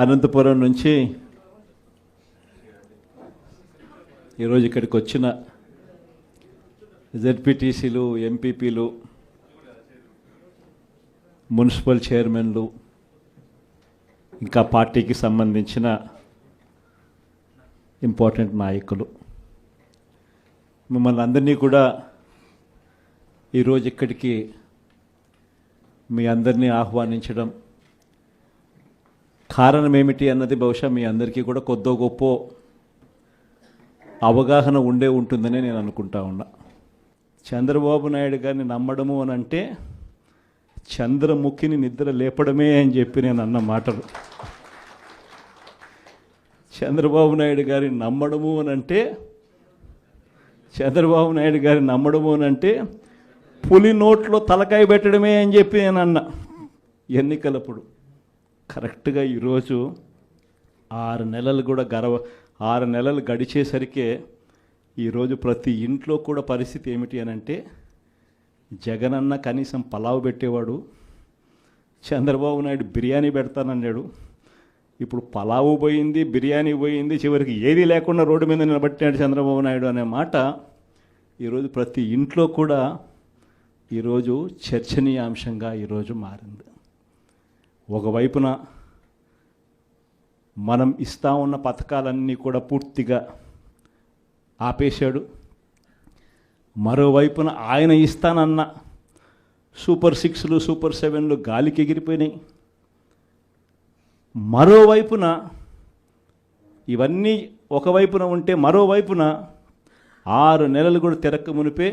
అనంతపురం నుంచి ఈరోజు ఇక్కడికి వచ్చిన జెడ్పీటీసీలు, ఎంపీపీలు, మున్సిపల్ చైర్మన్లు, ఇంకా పార్టీకి సంబంధించిన ఇంపార్టెంట్ నాయకులు, మిమ్మల్ని అందరినీ కూడా ఈరోజు ఇక్కడికి మీ అందరినీ ఆహ్వానించడం కారణం ఏమిటి అన్నది బహుశా మీ అందరికీ కూడా కొద్దో గొప్ప అవగాహన ఉంటుందని నేను అనుకుంటా ఉన్నా. చంద్రబాబు నాయుడు గారిని నమ్మడము అని అంటే చంద్రముఖిని నిద్ర లేపడమే అని చెప్పి నేను అన్న మాటలు. చంద్రబాబు నాయుడు గారిని నమ్మడము అని అంటే పులి నోట్లో తలకాయ పెట్టడమే అని చెప్పి నేను అన్న ఎన్నికలప్పుడు. కరెక్ట్గా ఈరోజు 6 నెలలు గడిచేసరికే ఈరోజు ప్రతి ఇంట్లో కూడా పరిస్థితి ఏమిటి అని అంటే, జగనన్న కనీసం పలావ్ పెట్టేవాడు, చంద్రబాబు నాయుడు బిర్యానీ పెడతానన్నాడు, ఇప్పుడు పలావు పోయింది, బిర్యానీ పోయింది, చివరికి ఏది లేకుండా రోడ్డు మీద నిలబట్టాడు చంద్రబాబు నాయుడు అనే మాట ఈరోజు ప్రతి ఇంట్లో కూడా ఈరోజు చర్చనీయాంశంగా ఈరోజు మారింది. ఒకవైపున మనం ఇస్తా ఉన్న పథకాలన్నీ కూడా పూర్తిగా ఆపేశాడు, మరోవైపున ఆయన ఇస్తానన్న సూపర్ 6లు, సూపర్ 7లు గాలికి ఎగిరిపోయినాయి. మరోవైపున ఇవన్నీ ఒకవైపున ఉంటే, మరోవైపున 6 నెలలు కూడా తిరక్క మునిపే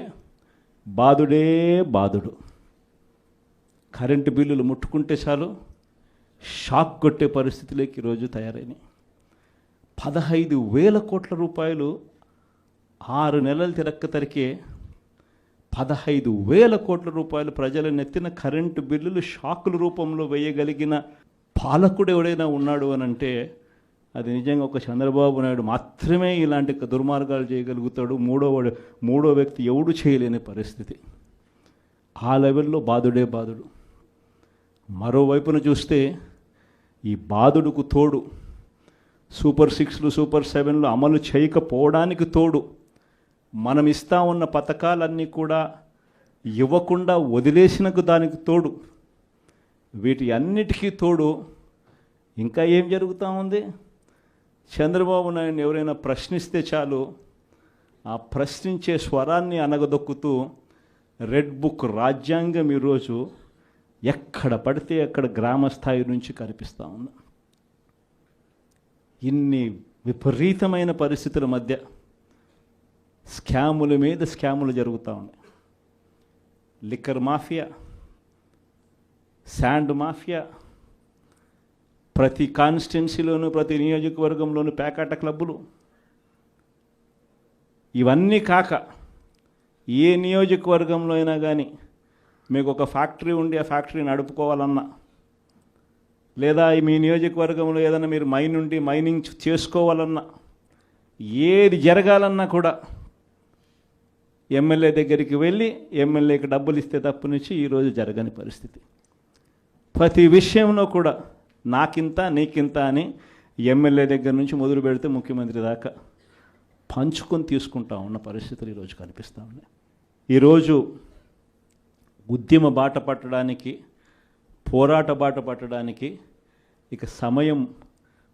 బాధుడే బాధుడు. కరెంటు బిల్లులు ముట్టుకుంటే చాలు షాక్ కొట్టే పరిస్థితిలోకి ఈరోజు తయారైనాయి. 15,000 కోట్ల రూపాయలు 6 నెలలు తిరక్క తరికే 15,000 కోట్ల రూపాయలు ప్రజల నెత్తిన కరెంటు బిల్లులు షాకుల రూపంలో వేయగలిగిన పాలకుడు ఎవడైనా ఉన్నాడు అని అంటే అది నిజంగా ఒక చంద్రబాబు నాయుడు మాత్రమే ఇలాంటి దుర్మార్గాలు చేయగలుగుతాడు. మూడో వ్యక్తి ఎవడు చేయలేని పరిస్థితి. ఆ లెవెల్లో బాధుడే బాధుడు. మరోవైపున చూస్తే ఈ బాధుడుకు తోడు సూపర్ 6లు, సూపర్ 7లు అమలు చేయకపోవడానికి తోడు మనం ఇస్తా ఉన్న పథకాలన్నీ కూడా ఇవ్వకుండా వదిలేసినకు దానికి తోడు, వీటి అన్నిటికీ తోడు ఇంకా ఏం జరుగుతూ ఉంది? చంద్రబాబు నాయుడు ఎవరైనా ప్రశ్నిస్తే చాలు ఆ ప్రశ్నించే స్వరాన్ని అనగదొక్కుతూ రెడ్ బుక్ రాజ్యాంగం ఈరోజు ఎక్కడ పడితే అక్కడ గ్రామ స్థాయి నుంచి కనిపిస్తూ ఉంది. ఇన్ని విపరీతమైన పరిస్థితుల మధ్య స్కాముల మీద స్కాములు జరుగుతూ ఉన్నాయి. లిక్కర్ మాఫియా, శాండ్ మాఫియా, ప్రతి కాన్స్టిట్యున్సీలోనూ ప్రతి నియోజకవర్గంలోనూ పేకాట క్లబ్బులు, ఇవన్నీ కాక ఏ నియోజకవర్గంలో అయినా కానీ మీకు ఒక ఫ్యాక్టరీ ఉండి ఆ ఫ్యాక్టరీ నడుపుకోవాలన్నా, లేదా మీ నియోజకవర్గంలో ఏదైనా మీరు మైనింగ్ చేసుకోవాలన్నా, ఏది జరగాలన్నా కూడా ఎమ్మెల్యే దగ్గరికి వెళ్ళి ఎమ్మెల్యేకి డబ్బులు ఇస్తే తప్పు నుంచి ఈరోజు జరగని పరిస్థితి. ప్రతి విషయంలో కూడా నాకింత నీకింత అని ఎమ్మెల్యే దగ్గర నుంచి మొదలు పెడితే ముఖ్యమంత్రి దాకా పంచుకొని తీసుకుంటా ఉన్న పరిస్థితులు ఈరోజు కనిపిస్తూ ఉన్నాయి. ఈరోజు ఉద్యమ బాట పట్టడానికి, పోరాట బాట పట్టడానికి ఇక సమయం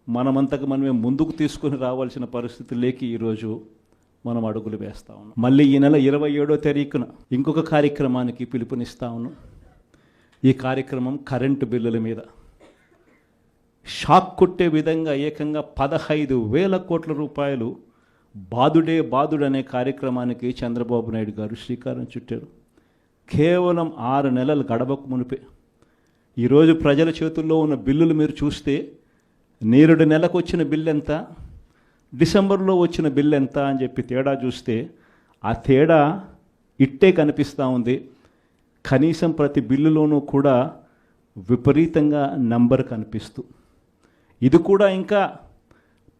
మనమంతకు మనమే ముందుకు తీసుకొని రావాల్సిన పరిస్థితుల్లోకి ఈరోజు మనం అడుగులు వేస్తూ ఉన్నాం. మళ్ళీ ఈ నెల 27వ తారీఖున ఇంకొక కార్యక్రమానికి పిలుపునిస్తా ఉన్నాం. ఈ కార్యక్రమం కరెంటు బిల్లుల మీద షాక్ కొట్టే విధంగా ఏకంగా 15,000 కోట్ల రూపాయలు బాధుడే బాధుడు అనే కార్యక్రమానికి చంద్రబాబు నాయుడు గారు శ్రీకారం చుట్టారు. కేవలం 6 నెలలు గడవకు మునిపే ఈరోజు ప్రజల చేతుల్లో ఉన్న బిల్లులు మీరు చూస్తే, నేరుడు నెలకు వచ్చిన బిల్లు ఎంత, డిసెంబర్లో వచ్చిన బిల్లు ఎంత అని చెప్పి తేడా చూస్తే ఆ తేడా ఇట్టే కనిపిస్తూ ఉంది. కనీసం ప్రతి బిల్లులోనూ కూడా విపరీతంగా నంబర్ కనిపిస్తూ, ఇది కూడా ఇంకా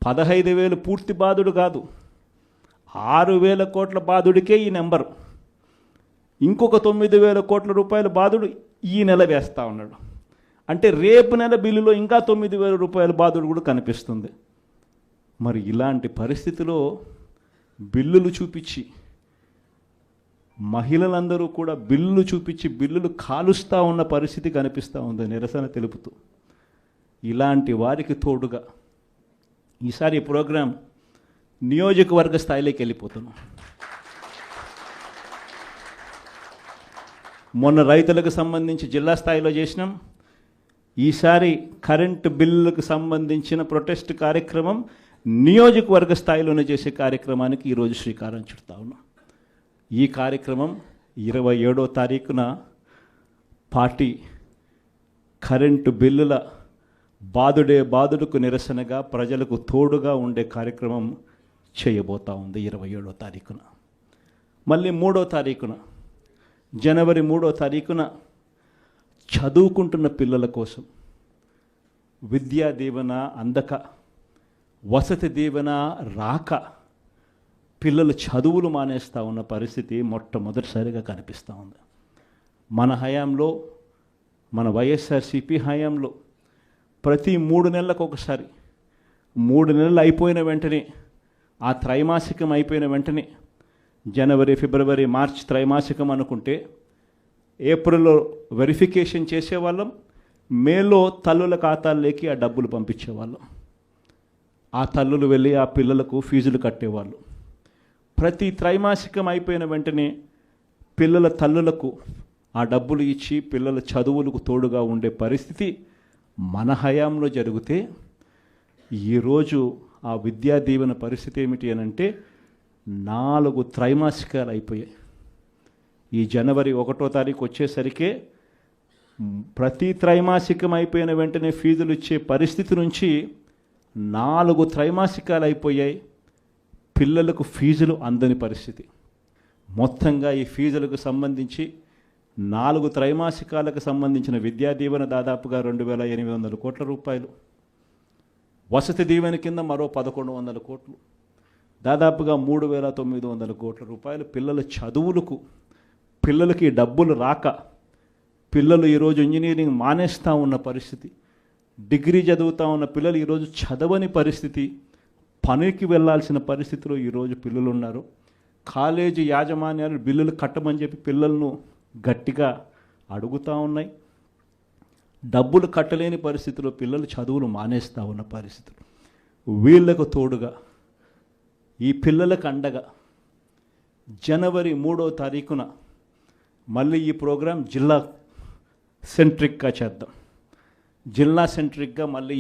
15,000 పూర్తి బాధుడు కాదు, 6,000 కోట్ల బాధుడికే ఈ నెంబర్. ఇంకొక 9,000 కోట్ల రూపాయల బాధుడు ఈ నెల వేస్తూ ఉన్నాడు. అంటే రేపు నెల బిల్లులో ఇంకా 9,000 రూపాయల బాధుడు కూడా కనిపిస్తుంది. మరి ఇలాంటి పరిస్థితిలో బిల్లులు చూపించి మహిళలందరూ కూడా బిల్లులు చూపించి బిల్లులు కాలుస్తూ ఉన్న పరిస్థితి కనిపిస్తూ ఉంది నిరసన తెలుపుతూ. ఇలాంటి వారికి తోడుగా ఈసారి ఈ ప్రోగ్రాం నియోజకవర్గ స్థాయిలోకి వెళ్ళిపోతున్నాం. మొన్న రైతులకు సంబంధించి జిల్లా స్థాయిలో చేసినాం. ఈసారి కరెంటు బిల్లులకు సంబంధించిన ప్రొటెస్ట్ కార్యక్రమం నియోజకవర్గ స్థాయిలోనే చేసే కార్యక్రమానికి ఈరోజు శ్రీకారం చుడతా ఉన్నాం. ఈ కార్యక్రమం 27వ తారీఖున పార్టీ కరెంటు బిల్లుల బాధుడుకు నిరసనగా ప్రజలకు తోడుగా ఉండే కార్యక్రమం చేయబోతా ఉంది 27వ తారీఖున. మళ్ళీ 3వ తారీఖున జనవరి 3వ తారీఖున చదువుకుంటున్న పిల్లల కోసం విద్యా దీవెన అందక, వసతి దీవెన రాక పిల్లలు చదువులు మానేస్తూ ఉన్న పరిస్థితి మొట్టమొదటిసారిగా కనిపిస్తూ ఉంది. మన హయాంలో, మన వైఎస్ఆర్సీపీ హయాంలో ప్రతి 3 నెలలకు ఒకసారి, 3 నెలలు అయిపోయిన వెంటనే, ఆ త్రైమాసికం అయిపోయిన వెంటనే, జనవరి, ఫిబ్రవరి, మార్చ్ త్రైమాసికం అనుకుంటే ఏప్రిల్లో వెరిఫికేషన్ చేసేవాళ్ళం, మేలో తల్లుల ఖాతాల్లోకి ఆ డబ్బులు పంపించేవాళ్ళం. ఆ తల్లులు వెళ్ళి ఆ పిల్లలకు ఫీజులు కట్టేవాళ్ళు. ప్రతి త్రైమాసికం అయిపోయిన వెంటనే పిల్లల తల్లులకు ఆ డబ్బులు ఇచ్చి పిల్లల చదువులకు తోడుగా ఉండే పరిస్థితి మన హయాంలో జరిగితే, ఈరోజు ఆ విద్యా దీవెన పరిస్థితి ఏమిటి అని అంటే 4 త్రైమాసికాలు అయిపోయాయి. ఈ జనవరి 1వ తారీఖు వచ్చేసరికే ప్రతి త్రైమాసికం అయిపోయిన వెంటనే ఫీజులు ఇచ్చే పరిస్థితి నుంచి 4 త్రైమాసికాలు అయిపోయాయి. పిల్లలకు ఫీజులు అందని పరిస్థితి. మొత్తంగా ఈ ఫీజులకు సంబంధించి 4 త్రైమాసికాలకు సంబంధించిన విద్యా దీవెన దాదాపుగా 2,800 కోట్ల రూపాయలు, వసతి దీవెన కింద మరో 1,100 కోట్లు, దాదాపుగా 3,900 కోట్ల రూపాయలు పిల్లల చదువులకు, పిల్లలకి డబ్బులు రాక పిల్లలు ఈరోజు ఇంజనీరింగ్ మానేస్తూ ఉన్న పరిస్థితి, డిగ్రీ చదువుతూ ఉన్న పిల్లలు ఈరోజు చదవని పరిస్థితి, పనికి వెళ్ళాల్సిన పరిస్థితిలో ఈరోజు పిల్లలు ఉన్నారు. కాలేజీ యాజమాన్యాలు బిల్లులు కట్టమని చెప్పి పిల్లలను గట్టిగా అడుగుతూ ఉన్నాయి. డబ్బులు కట్టలేని పరిస్థితిలో పిల్లలు చదువులు మానేస్తూ ఉన్న పరిస్థితులు. వీళ్లకు తోడుగా ఈ పిల్లలకు అండగా జనవరి 3వ తారీఖున మళ్ళీ ఈ ప్రోగ్రాం జిల్లా సెంట్రిక్గా చేద్దాం. జిల్లా సెంట్రిక్గా మళ్ళీ